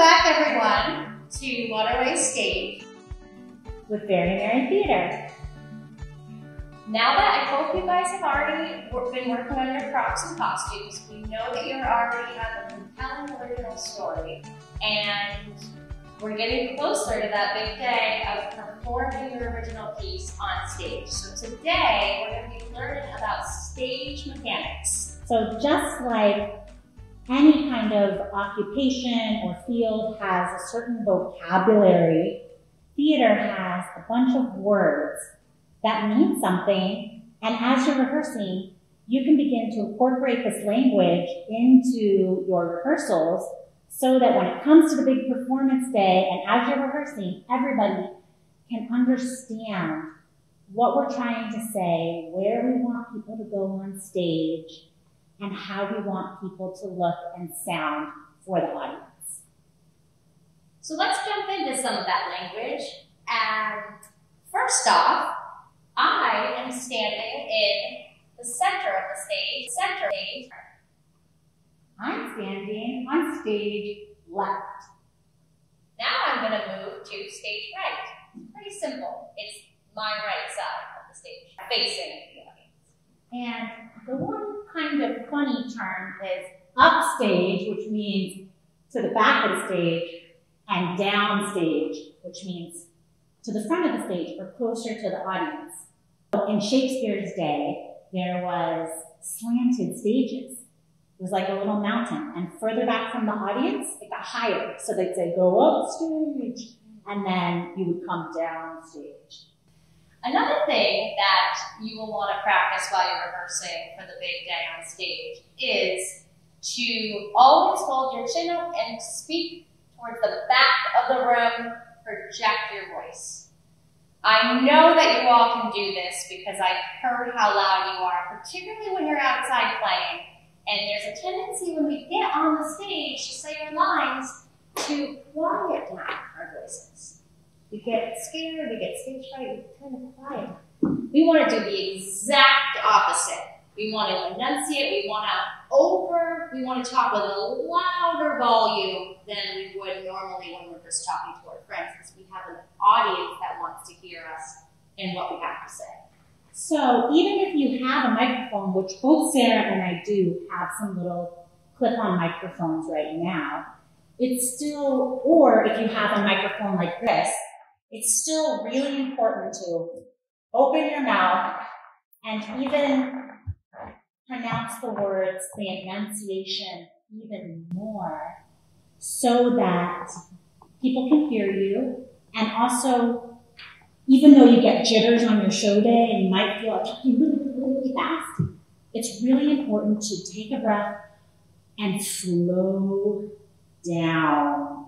back, everyone, to Waterways Stage with Very Merry Theater. Now that I hope you guys have already been working on your props and costumes, we know that you already have a compelling original story, and we're getting closer to that big day of performing your original piece on stage. So today, we're going to be learning about stage mechanics. So just like any kind of occupation or field has a certain vocabulary, theater has a bunch of words that mean something, and as you're rehearsing, you can begin to incorporate this language into your rehearsals so that when it comes to the big performance day and as you're rehearsing, everybody can understand what we're trying to say, where we want people to go on stage, and how we want people to look and sound for the audience. So let's jump into some of that language. And first off, I am standing in the center of the stage. I'm standing on stage left. Now I'm going to move to stage right. It's pretty simple. It's my right side of the stage, facing the audience. And the one kind of funny term is upstage, which means to the back of the stage, and downstage, which means to the front of the stage or closer to the audience. In Shakespeare's day, there was slanted stages. It was like a little mountain, and further back from the audience, it got higher. So they'd say, go upstage, and then you would come downstage. Another thing that you will want to practice while you're rehearsing for the big day on stage is to always hold your chin up and speak towards the back of the room, project your voice. I know that you all can do this because I've heard how loud you are, particularly when you're outside playing. And there's a tendency when we get on the stage to say our lines to quiet down our voices. We get scared, we get stage fright, we kind of quiet. We want to do the exact opposite. We want to enunciate, we want to talk with a louder volume than we would normally when we're just talking to our friends, because we have an audience that wants to hear us and what we have to say. So even if you have a microphone, which both Sarah and I do have some little clip-on microphones right now, it's still, or if you have a microphone like this, it's still really important to open your mouth and even pronounce the words, the enunciation even more, so that people can hear you. And also, even though you get jitters on your show day and you might feel like talking really fast, it's really important to take a breath and slow down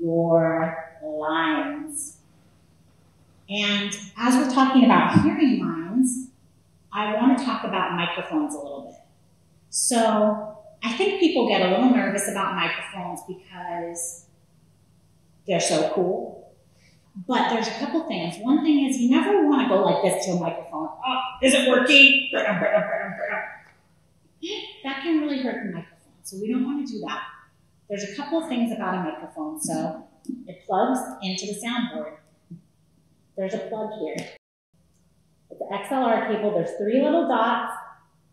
your lines. And as we're talking about hearing lines, I want to talk about microphones a little bit. So I think people get a little nervous about microphones because they're so cool. But there's a couple things. One thing is you never want to go like this to a microphone. Oh, is it working? That can really hurt the microphone, so we don't want to do that. There's a couple of things about a microphone. So it plugs into the soundboard. There's a plug here. With the XLR cable, there's 3 little dots,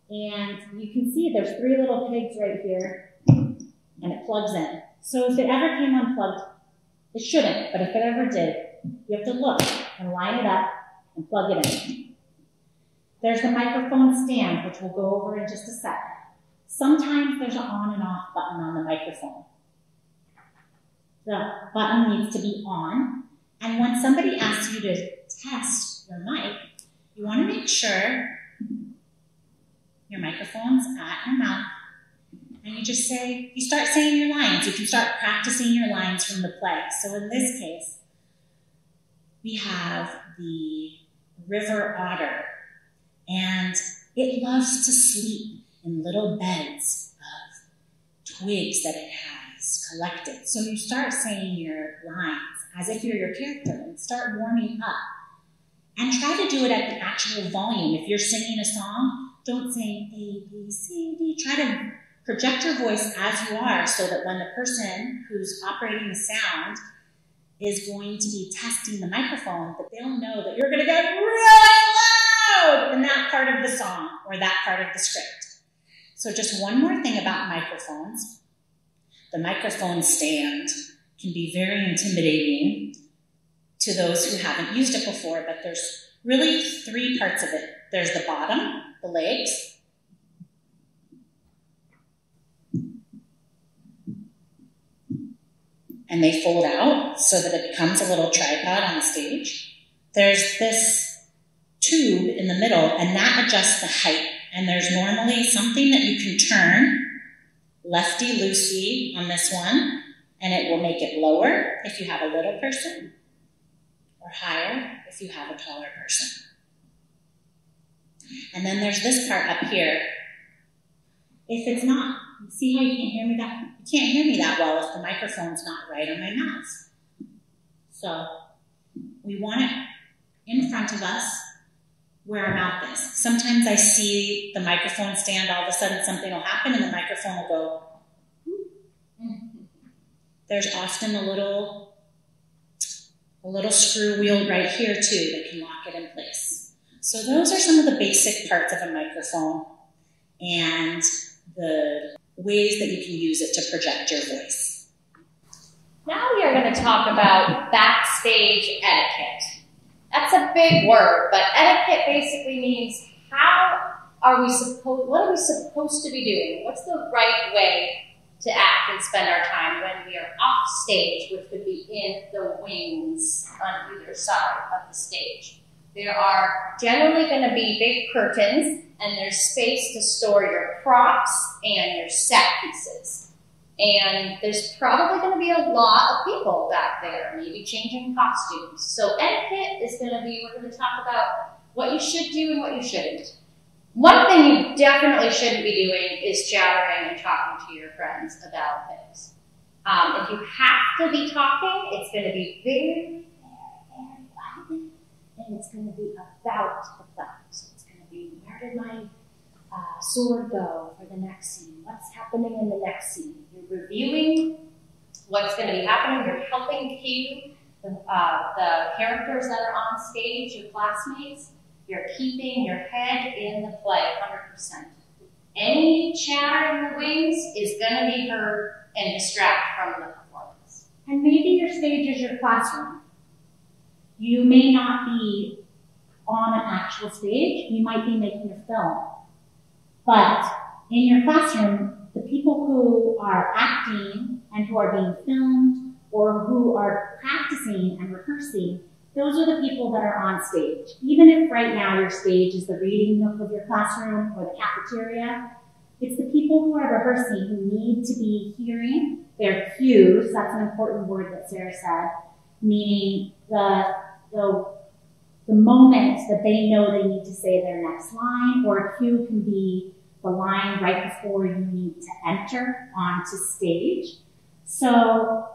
and you can see there's 3 little pigs right here, and it plugs in. So if it ever came unplugged, it shouldn't, but if it ever did, you have to look and line it up and plug it in. There's the microphone stand, which we'll go over in just a second. Sometimes there's an on and off button on the microphone. The button needs to be on, and when somebody asks you to test your mic, you want to make sure your microphone's at your mouth, and you start saying your lines. You can start practicing your lines from the play. So in this case, we have the river otter, and it loves to sleep in little beds of twigs that it has collected. So you start saying your lines as if you're your character and start warming up. And try to do it at the actual volume. If you're singing a song, don't say A, B, C, D. Try to project your voice as you are so that when the person who's operating the sound is going to be testing the microphone, that they'll know that you're going to get really loud in that part of the song or that part of the script. So just one more thing about microphones. The microphone stand can be very intimidating to those who haven't used it before, but there's really three parts of it. There's the bottom, the legs, and they fold out so that it becomes a little tripod on the stage. There's this tube in the middle, and that adjusts the height. And there's normally something that you can turn lefty-loosey on this one, and it will make it lower if you have a little person, or higher if you have a taller person. And then there's this part up here. If it's not, see how you can't hear me that? You can't hear me that well if the microphone's not right on my mouth. So we want it in front of us where our mouth is. Sometimes I see the microphone stand, all of a sudden something will happen and the microphone will go. There's often a little screw wheel right here too that can lock it in place. So those are some of the basic parts of a microphone and the ways that you can use it to project your voice. Now we are going to talk about backstage etiquette. That's a big word, but etiquette basically means what are we supposed to be doing? What's the right way to act and spend our time when we are off stage, which would be in the wings on either side of the stage. There are generally going to be big curtains, and there's space to store your props and your set pieces. And there's probably going to be a lot of people back there, maybe changing costumes. So etiquette is going to be, we're going to talk about what you should do and what you shouldn't. One thing you definitely shouldn't be doing is chattering and talking to your friends about things. If you have to be talking, it's going to be very, very quietly, and it's going to be about the film. So it's going to be, where did my sword go for the next scene? What's happening in the next scene? You're reviewing what's going to be happening. You're helping cue the characters that are on stage, your classmates. You're keeping your head in the play 100%. Any chatter in the wings is going to be heard and distract from the performance. And maybe your stage is your classroom. You may not be on an actual stage. You might be making a film. But in your classroom, the people who are acting and who are being filmed or who are practicing and rehearsing, those are the people that are on stage. Even if right now your stage is the reading nook of your classroom or the cafeteria, it's the people who are rehearsing who need to be hearing their cues. That's an important word that Sarah said, meaning the moment that they know they need to say their next line, or a cue can be the line right before you need to enter onto stage. So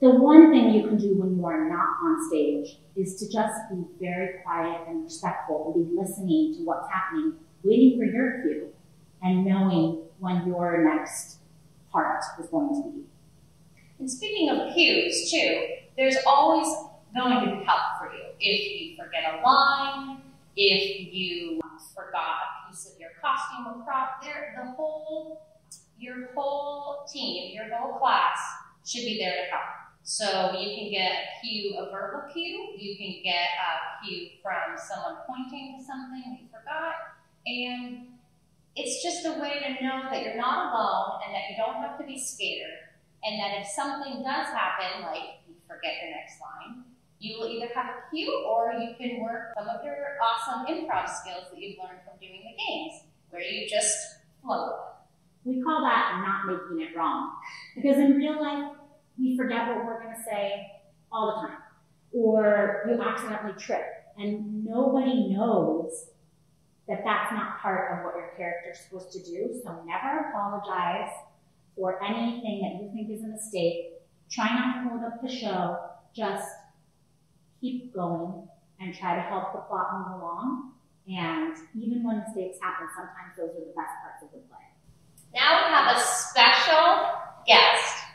the one thing you can do when you are not on stage is to just be very quiet and respectful and be listening to what's happening, waiting for your cue, and knowing when your next part is going to be. And speaking of cues, too, there's always going to be help for you. If you forget a line, if you forgot a piece of your costume or prop, your whole team, your whole class should be there to help. So you can get a verbal cue, you can get a cue from someone pointing to something that you forgot, and it's just a way to know that you're not alone and that you don't have to be scared, and that if something does happen, like you forget your next line, you will either have a cue or you can work some of your awesome improv skills that you've learned from doing the games, where you just flow. We call that not making it wrong. Because in real life, we forget what we're going to say all the time. Or you accidentally trip. And nobody knows that that's not part of what your character's supposed to do. So never apologize for anything that you think is a mistake. Try not to hold up the show. Just keep going and try to help the plot move along. And even when mistakes happen, sometimes those are the best parts of the play. Now we have a special guest.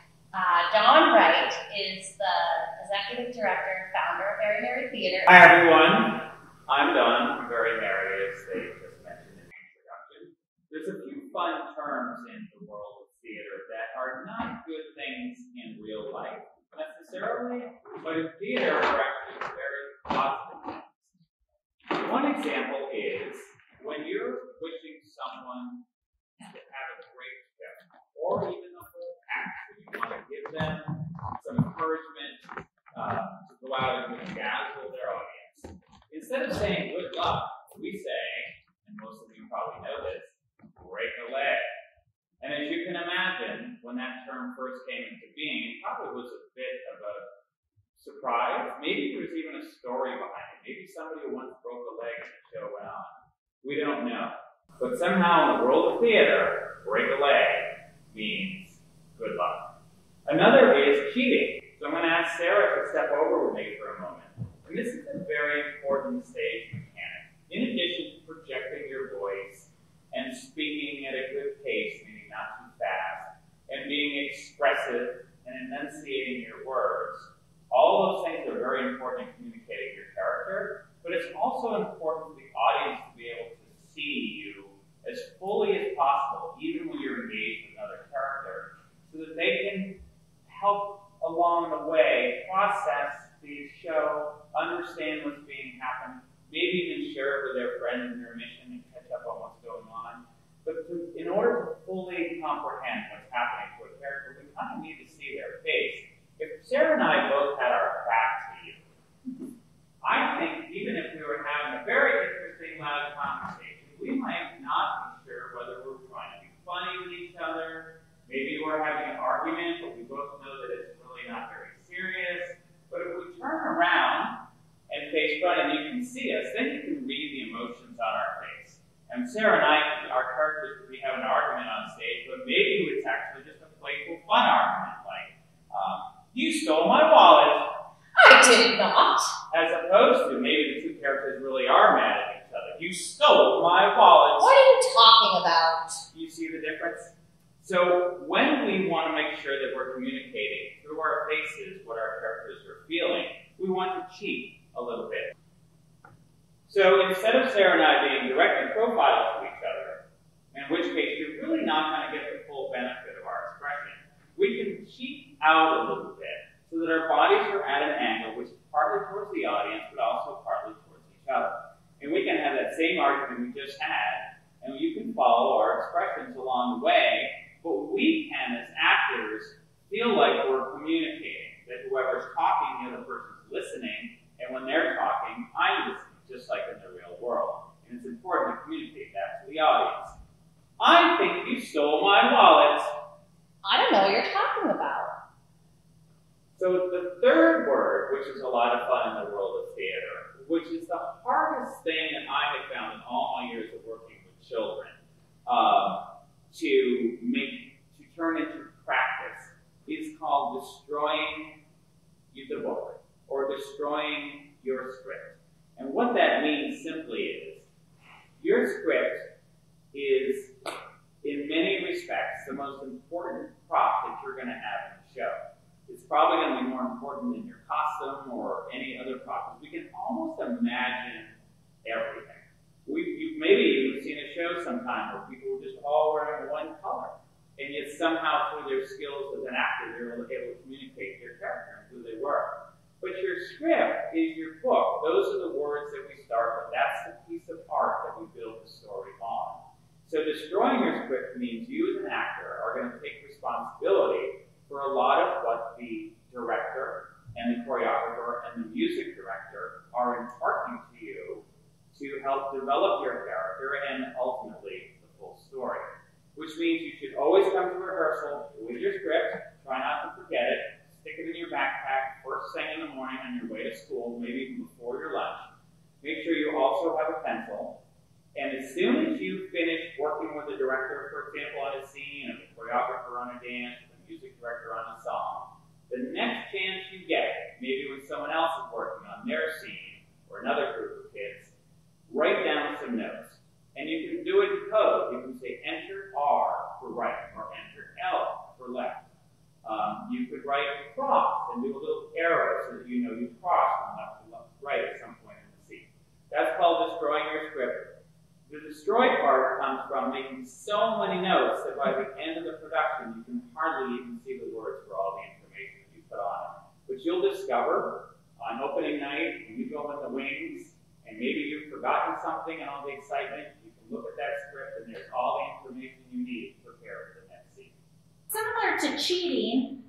Don Wright is the executive director and founder of Very Merry Theater. Hi everyone, I'm Don from Very Merry, as they just mentioned in the introduction. There's a few fun terms in the world of theater that are not good things in real life necessarily, but in theater are actually very positive things. One example is when you're wishing someone to have a great show, or even the whole act, and you want to give them some encouragement to go out and dazzle their audience. Instead of saying good luck, we say, and most of you probably know this, break a leg. And as you can imagine, when that term first came into being, it probably was a bit of a surprise. Maybe there was even a story behind it. Maybe somebody once broke a leg and the show went on. We don't know. But somehow in the world of theater, break a leg means good luck. Another is cheating. So I'm going to ask Sarah to step over with me for a moment. And this is a very important stage mechanic. In addition to projecting your voice and speaking at a good pace, meaning not too fast, and being expressive and enunciating your words, all those things are very important in communicating your character, but it's also important for the audience to be able to see you as fully as possible, even when you're engaged with another character, so that they can help along the way process the show, understand what's being happened, maybe even share it with their friends in their mission and catch up on what's going on. But in order to fully comprehend what's happening to a character, we kind of need to see their face. If Sarah and I both had our back to you, I think even if we were having a very interesting, loud conversation, we might not be sure whether we're trying to be funny with each other. Maybe we're having an argument, but we both know that it's really not very serious. But if we turn around and face front and you can see us, then you can read the emotions on our face. And Sarah and I, our characters could be having an argument on stage, but maybe it's actually just a playful, fun argument, like, you stole my wallet. I did not. As opposed to maybe the two characters really are mad at each other. You stole my wallet. What are you talking about? You see the difference? So when we want to make sure that we're communicating through our faces what our characters are feeling, we want to cheat a little bit. So instead of Sarah and I being direct and profile to each other, in which case you're really not going to get the full benefit of our expression, we can cheat out a little bit so that our bodies are at an angle which is partly towards the audience but also partly towards each other. And we can have that same argument we just had, and you can follow our expressions along the way, but we can, as actors, feel like we're communicating, that whoever's talking, the other person's listening, and when they're talking, I'm listening, just like in the real world. And it's important to communicate that to the audience. I think you stole my wallet. I don't know what you're talking about. So the third word, which is a lot of fun in the world of theater, which is the hardest thing that I have found in all my years of working with children, to turn into practice, is called destroying the book, or destroying your script. And what that means simply is, your script is, in many respects, the most important prop that you're going to have in the show. It's probably going to be more important than your costume or any other prop, because we can almost imagine everything. Maybe you've seen a show sometime where people were just all wearing one color, and yet somehow through their skills as an actor, they were able to communicate their character and who they were. But your script is your book. Those are the words that we start with. That's the piece of art that we build the story on. So destroying your script means you as an actor are going to take responsibility for a lot of what the director and the choreographer and the music director are imparting to you to help develop your character and ultimately the full story. Which means you should always come to rehearsal with your script, try not to forget it, stick it in your backpack first thing in the morning on your way to school, maybe even before your lunch. Make sure you also have a pencil. And as soon as you finish working with the director, for example, on a scene, or the choreographer on a dance, or the music write cross and do a little arrow so that you know you've crossed from left to right at some point in the scene. That's called destroying your script. The destroy part comes from making so many notes that by the end of the production, you can hardly even see the words for all the information that you put on it. But you'll discover on opening night, when you go in the wings, and maybe you've forgotten something and all the excitement, you can look at that script and there's all the information you need to prepare for the next scene. Similar to cheating,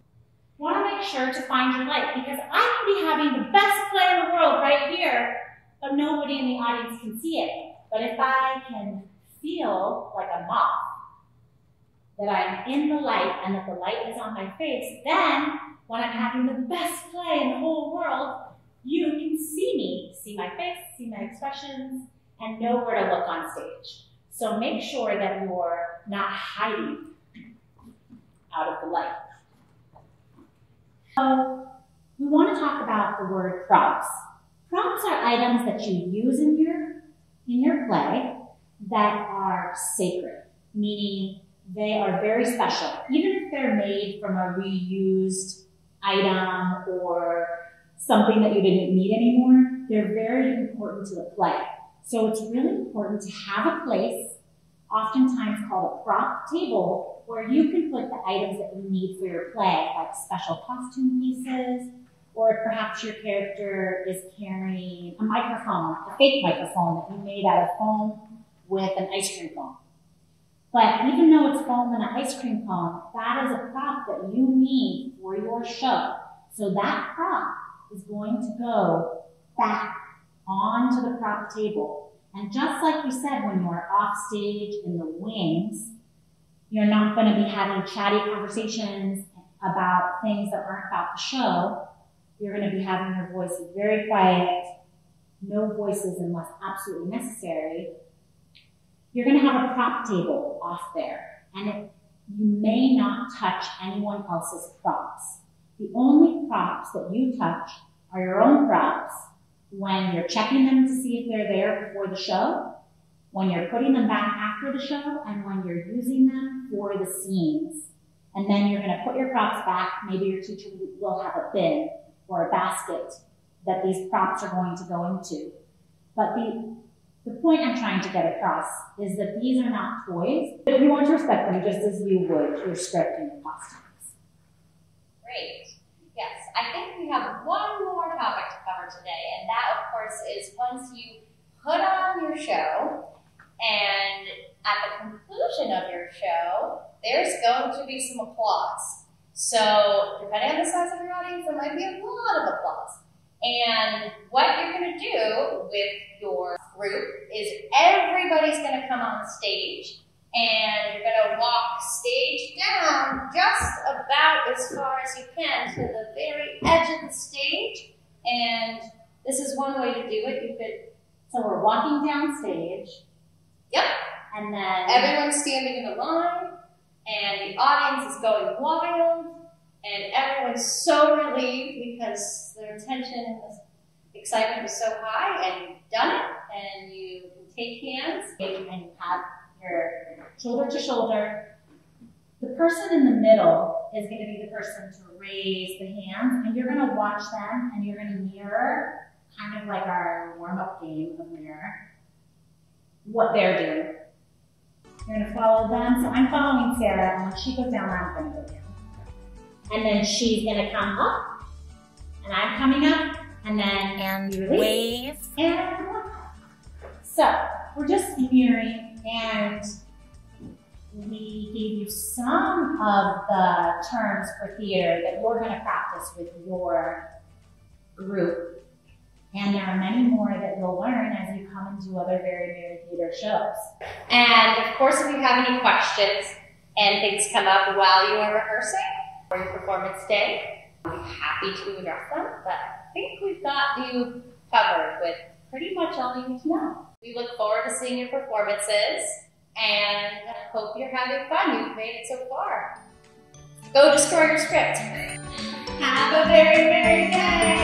you want to make sure to find your light, because I can be having the best play in the world right here, but nobody in the audience can see it. But if I can feel like a moth, that I'm in the light and that the light is on my face, then when I'm having the best play in the whole world, you can see me, see my face, see my expressions, and know where to look on stage. So make sure that you're not hiding out of the light. So we want to talk about the word props. Props are items that you use in your play that are sacred, meaning they are very special. Even if they're made from a reused item or something that you didn't need anymore, they're very important to the play. So it's really important to have a place, oftentimes called a prop table, where you can put the items that you need for your play, like special costume pieces, or perhaps your character is carrying a microphone, a fake microphone that you made out of foam with an ice cream cone. But even though it's foam and an ice cream cone, that is a prop that you need for your show. So that prop is going to go back onto the prop table. And just like we said, when you're off stage in the wings, you're not going to be having chatty conversations about things that aren't about the show. You're going to be having your voice very quiet, no voices unless absolutely necessary. You're going to have a prop table off there, and you may not touch anyone else's props. The only props that you touch are your own props when you're checking them to see if they're there before the show, when you're putting them back after the show, and when you're using them for the scenes. And then you're going to put your props back. Maybe your teacher will have a bin or a basket that these props are going to go into. But the point I'm trying to get across is that these are not toys, but you want to respect them just as you would your script and your costumes. Great. Yes, I think we have one more topic to cover today, and that, of course, is once you put on your show, and at the conclusion of your show, there's going to be some applause. So, depending on the size of your audience, there might be a lot of applause. And what you're going to do with your group is everybody's going to come on stage, and you're going to walk stage down just about as far as you can to the very edge of the stage. And this is one way to do it. You could, so we're walking down stage. Yep. And then everyone's standing in a line, and the audience is going wild, and everyone's so relieved because their attention and the excitement was so high, and you've done it, and you can take hands, and you have your shoulder to shoulder. The person in the middle is going to be the person to raise the hands, and you're going to watch them, and you're going to mirror, kind of like our warm-up game of mirror, what they're doing. You're going to follow them. So I'm following Sarah, and when she goes down, I'm going to go down. And then she's going to come up, and I'm coming up, and then you release, wave. and one. So we're just mirroring, and we gave you some of the terms for theater that you're going to practice with your group. And there are many more that you'll learn as you come and do other very, very theater shows. And of course, if you have any questions and things come up while you are rehearsing or your performance day, I'll be happy to address them. But I think we've got you covered with pretty much all you need to know. We look forward to seeing your performances and hope you're having fun. You've made it so far. Go destroy your script. Have a very, very day.